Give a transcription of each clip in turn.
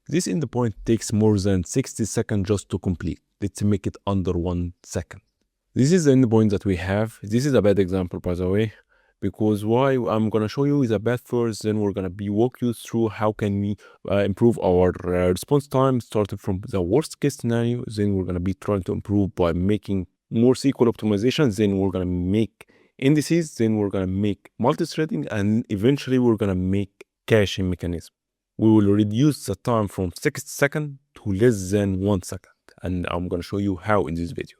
This endpoint takes more than 60 seconds just to complete. Let's make it under 1 second. This is the endpoint that we have. This is a bad example, by the way, because why I'm gonna show you is a bad first, then we're gonna walk you through how can we improve our response time, starting from the worst case scenario. Then we're gonna be trying to improve by making more SQL optimizations. Then we're gonna make indices. Then we're gonna make multi-threading, and eventually we're gonna make caching mechanism. We will reduce the time from 60 seconds to less than 1 second, and I'm gonna show you how in this video.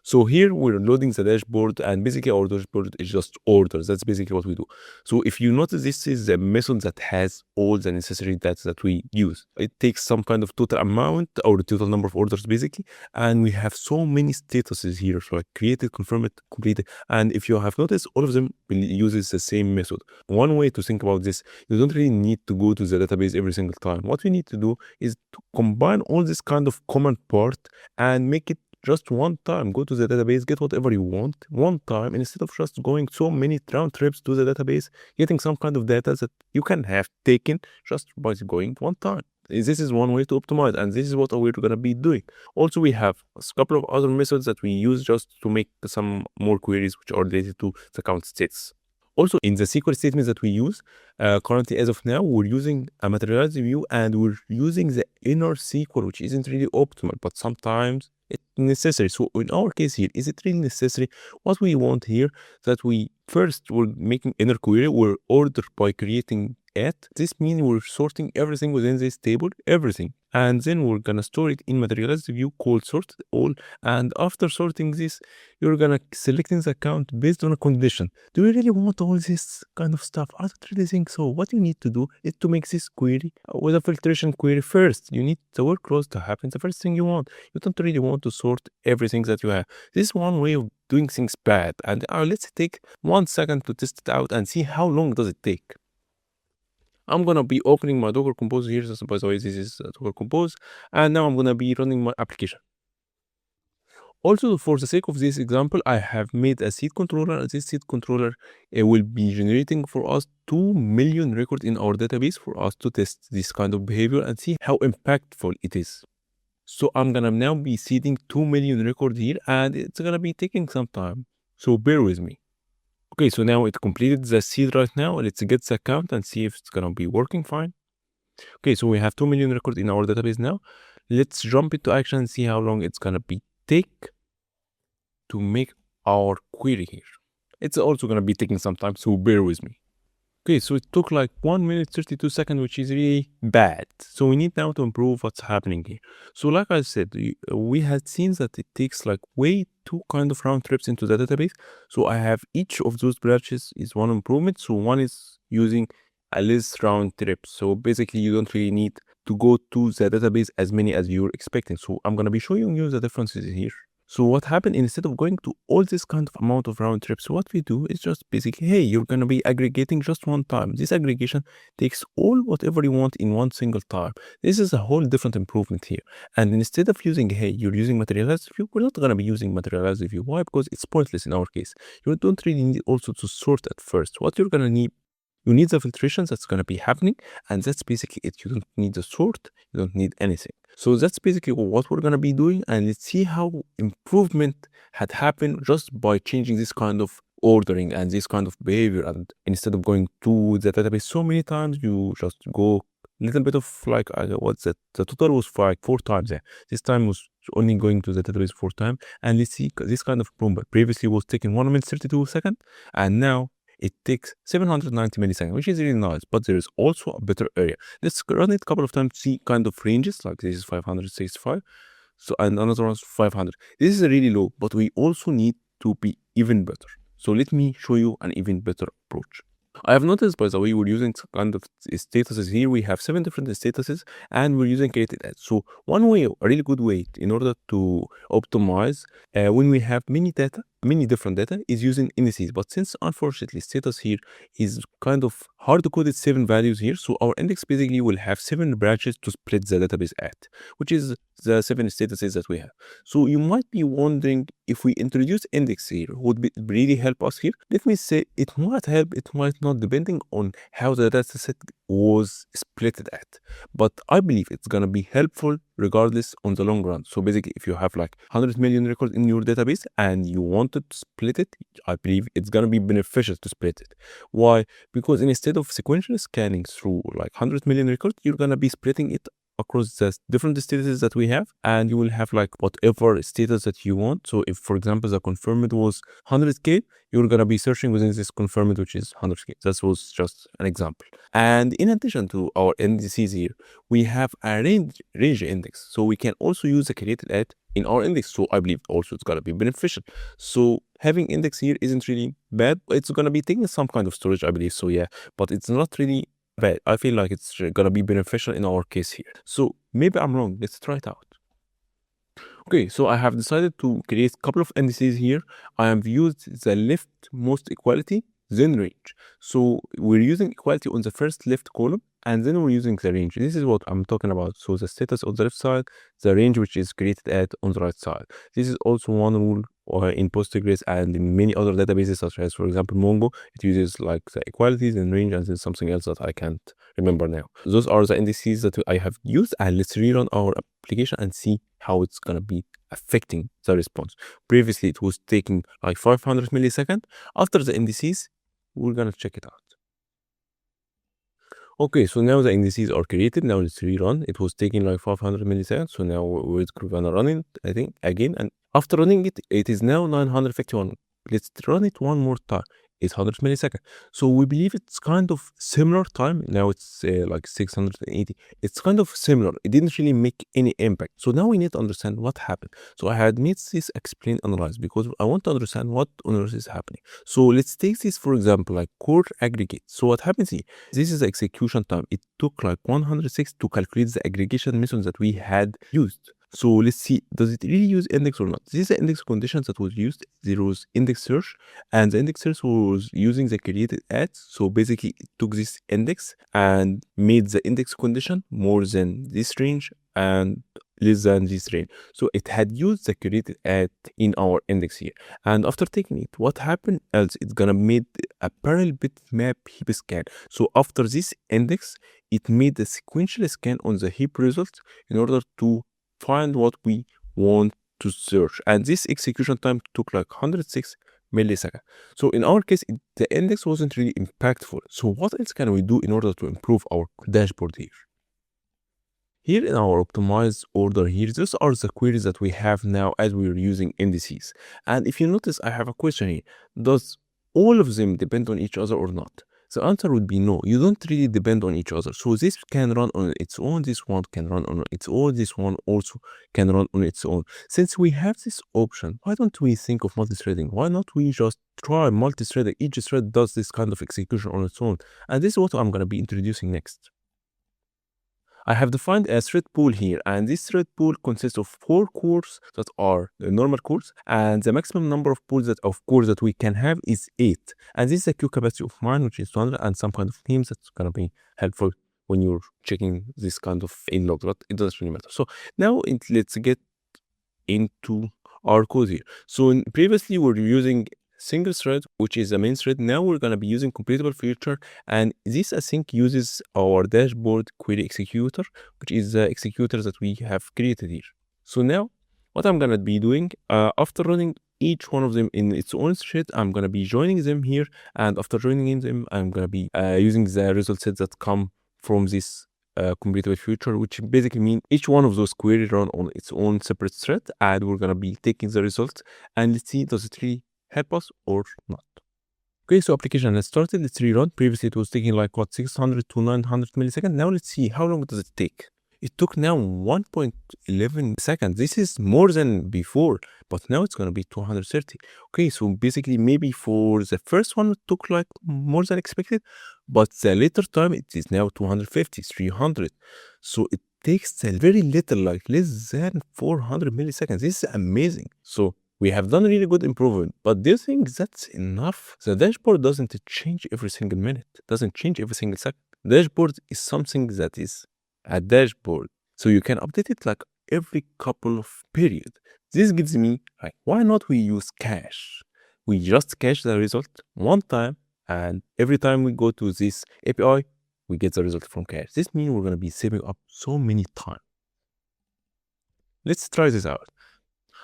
So here we're loading the dashboard, and basically our dashboard is just orders. That's basically what we do. So if you notice, this is a method that has all the necessary data that we use. It takes some kind of total amount or the total number of orders basically, and we have so many statuses here. So like created, confirmed, completed, and if you have noticed, all of them uses the same method. One way to think about this, you don't really need to go to the database every single time. What we need to do is to combine all this kind of common part and make it just one time. Go to the database, get whatever you want one time, instead of just going so many round trips to the database, getting some kind of data that you can have taken just by going one time. This is one way to optimize, and this is what we're going to be doing. Also, we have a couple of other methods that we use just to make some more queries which are related to the count states. Also, in the SQL statements that we use, currently as of now, we're using a materialized view, and we're using the inner SQL, which isn't really optimal, but sometimes it's necessary. So in our case here, is it really necessary? What we want here, that we're making inner query, we're ordered by creating at. This means we're sorting everything within this table, everything. And then we're gonna store it in materialized view called sort all. And after sorting this, you're gonna selecting the account based on a condition. Do you really want all this kind of stuff? I don't really think so. What you need to do is to make this query with a filtration query first. You need the workflows to happen. The first thing you want. You don't really want to sort everything that you have. This is one way of doing things bad. And let's take 1 second to test it out and see how long does it take. I'm gonna be opening my Docker Compose here. So by the way, this is Docker Compose, and now I'm gonna be running my application. Also, for the sake of this example, I have made a seed controller. This seed controller will be generating for us 2 million records in our database for us to test this kind of behavior and see how impactful it is. So I'm gonna now be seeding 2 million records here, and it's gonna be taking some time. So bear with me. Okay, so now it completed the seed right now. Let's get the account and see if it's gonna be working fine. Okay, so we have 2 million records in our database now. Let's jump into action and see how long it's gonna be take to make our query here. It's also gonna be taking some time, so bear with me. Okay, so it took like 1 minute 32 seconds, which is really bad. So we need now to improve what's happening here. So like I said, we had seen that it takes like way too kind of round trips into the database. So I have each of those branches is one improvement. So one is using a less round trip. So basically you don't really need to go to the database as many as you're expecting. So I'm going to be showing you the differences here. So what happened, instead of going to all this kind of amount of round trips, what we do is just basically, hey, you're going to be aggregating just one time. This aggregation takes all whatever you want in one single time. This is a whole different improvement here. And instead of using, hey, you're using materialized view, we're not going to be using materialized view. Why? Because it's pointless in our case. You don't really need also to sort at first. What you're going to need, you need the filtration that's going to be happening, and that's basically it. You don't need the sort, you don't need anything. So that's basically what we're going to be doing, and let's see how improvement had happened just by changing this kind of ordering and this kind of behavior. And instead of going to the database so many times, you just go a little bit of like, what's that? The total was like 4 times. This time was only going to the database 4 times. And let's see this kind of improvement. Previously was taking 1 minute 32 seconds, and now it takes 790 milliseconds, which is really nice, but there is also a better area. Let's run it a couple of times to see kind of ranges, like this is 565, so and another one's 500. This is really low, but we also need to be even better. So let me show you an even better approach. I have noticed, by the way, we're using some kind of statuses here. We have 7 different statuses, and we're using created as. So one way, a really good way in order to optimize when we have many data, many different data is using indices. But since unfortunately status here is kind of hard-coded 7 values here, so our index basically will have 7 branches to split the database at, which is the 7 statuses that we have. So you might be wondering, if we introduce index here, would it really help us here? Let me say it might help, it might not, depending on how the dataset was split at. But I believe it's gonna be helpful regardless on the long run. So basically, if you have like 100 million records in your database and you wanted to split it, I believe it's gonna be beneficial to split it. Why? Because instead of sequentially scanning through like 100 million records, you're gonna be splitting it across the different statuses that we have, and you will have like whatever status that you want. So if, for example, the confirmed was 100k, you're gonna be searching within this confirmed, which is 100k. That was just an example. And in addition to our indices here, we have a range index, so we can also use the created at in our index. So I believe also it's gonna be beneficial. So having index here isn't really bad. It's gonna be taking some kind of storage, I believe. So yeah, but it's not really bad. I feel like it's gonna be beneficial in our case here. So maybe I'm wrong. Let's try it out. Okay, so I have decided to create a couple of indices here. I have used the leftmost equality, then range. So we're using equality on the first left column, and then we're using the range. This is what I'm talking about. So the status on the left side, the range which is created at on the right side. This is also one rule in Postgres and in many other databases, such as, for example, Mongo. It uses like the equalities and range, and there's something else that I can't remember now. Those are the indices that I have used, and let's rerun our application and see how it's gonna be affecting the response. Previously, it was taking like 500 milliseconds. After the indices, we're gonna check it out. Okay, so now the indices are created. Now let's rerun. It was taking like 500 milliseconds. So now we're gonna run it, I think, again. And after running it, it is now 951. Let's run it one more time. 800 milliseconds. So we believe it's kind of similar time. Now it's like 680. It's kind of similar. It didn't really make any impact. So now we need to understand what happened. So I had made this explain analyze because I want to understand what on earth is happening. So let's take this, for example, like core aggregate. So what happens here? This is the execution time. It took like 106 to calculate the aggregation method that we had used. So let's see, does it really use index or not? This is the index conditions that was used. There was index search, and the index search was using the created at. So basically, it took this index and made the index condition more than this range and less than this range. So it had used the created at in our index here. And after taking it, what happened else? It's gonna made a parallel bitmap heap scan. So after this index, it made a sequential scan on the heap results in order to find what we want to search, and this execution time took like 106 milliseconds. So in our case, the index wasn't really impactful. So what else can we do in order to improve our dashboard here? Here in our optimized order here, these are the queries that we have now as we're using indices. And if you notice, I have a question here. Does all of them depend on each other or not? The answer would be no. You don't really depend on each other. So this can run on its own, this one can run on its own, this one also can run on its own. Since we have this option, why don't we think of multi-threading? Why not we just try multi-threading? Each thread does this kind of execution on its own. And this is what I'm going to be introducing next. I have defined a thread pool here, and this thread pool consists of 4 cores that are the normal cores, and the maximum number of cores that we can have is 8. And this is the queue capacity of mine, which is 200, and some kind of themes that's gonna be helpful when you're checking this kind of in log, but it doesn't really matter. So now let's get into our code here. So previously we were using single thread, which is the main thread. Now we're going to be using completable feature, and this async uses our dashboard query executor, which is the executor that we have created here. So now what I'm going to be doing, after running each one of them in its own thread, I'm going to be joining them here, and after joining them, I'm going to be using the result set that come from this completable feature, which basically means each one of those queries run on its own separate thread, and we're going to be taking the results, and let's see, does it really help us or not. Okay, so application has started. Let's rerun. Previously it was taking like what, 600 to 900 milliseconds. Now let's see how long does it take. It took now 1.11 seconds. This is more than before, but now it's going to be 230. Okay, so basically maybe for the first one it took like more than expected, but the later time it is now 250, 300. So it takes a very little, like less than 400 milliseconds. This is amazing. So We have done really good improvement, but do you think that's enough? The dashboard doesn't change every single minute, doesn't change every single second. Dashboard is something that is a dashboard, so you can update it like every couple of periods. This gives me like, why not we use cache? We just cache the result one time, and every time we go to this API, we get the result from cache. This means we're gonna be saving up so many time. Let's try this out.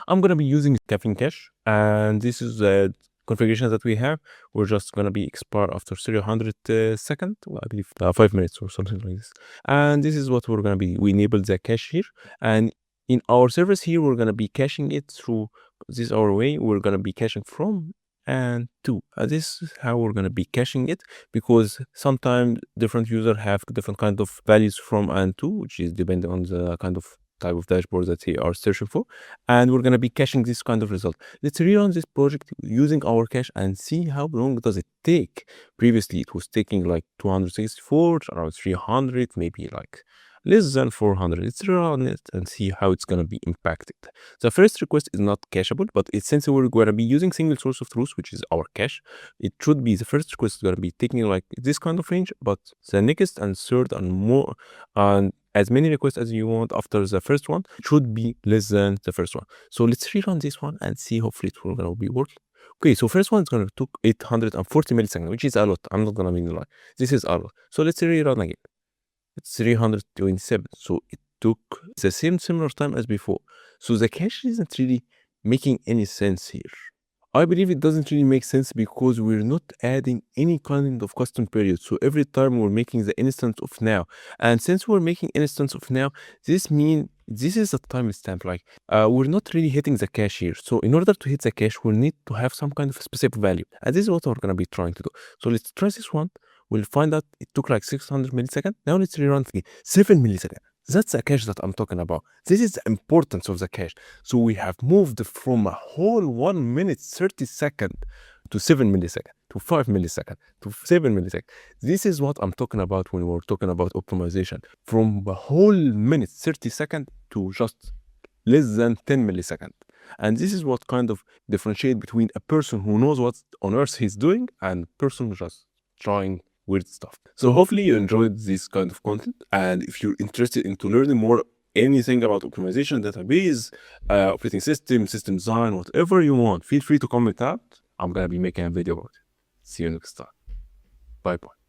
I'm gonna be using caffeine cache, and this is the configuration that we have. We're just gonna be expire after 300 seconds, well, I believe 5 minutes or something like this. And this is what we're gonna be. We enable the cache here, and in our service here, we're gonna be caching it through this our way. We're gonna be caching from and to. This is how we're gonna be caching it, because sometimes different users have different kind of values from and to, which is depending on the kind of type of dashboard that they are searching for, and we're going to be caching this kind of result. Let's rerun this project using our cache and see how long does it take. Previously it was taking like 264, around 300, maybe like less than 400. Let's rerun it and see how it's going to be impacted. The first request is not cacheable, but since we're going to be using single source of truth, which is our cache, it should be the first request is going to be taking like this kind of range, but the next and third and more and as many requests as you want after the first one should be less than the first one. So let's rerun this one and see, hopefully it will gonna be working. Okay, so first one is gonna took 840 milliseconds, which is a lot. I'm not gonna mean a lot. This is a lot. So let's rerun again. It's 327. So it took the similar time as before. So the cache isn't really making any sense here. I believe it doesn't really make sense because we're not adding any kind of custom period. So every time we're making the instance of now, and since we're making instance of now, this means this is a timestamp. Like we're not really hitting the cache here. So in order to hit the cache, we'll need to have some kind of specific value, and this is what we're gonna be trying to do. So let's try this one. We'll find out it took like 600 milliseconds. Now let's rerun again. 7 milliseconds. That's the cache that I'm talking about. This is the importance of the cache. So we have moved from a whole 1 minute 30 seconds to 7 milliseconds, to 5 milliseconds, to 7 milliseconds. This is what I'm talking about when we're talking about optimization. From a whole minute 30 seconds to just less than 10 milliseconds. And this is what kind of differentiate between a person who knows what on earth he's doing and a person just trying weird stuff. So hopefully you enjoyed this kind of content, and if you're interested into learning more anything about optimization, database, operating system design, whatever you want, feel free to comment out. I'm gonna be making a video about it. See you next time. Bye bye.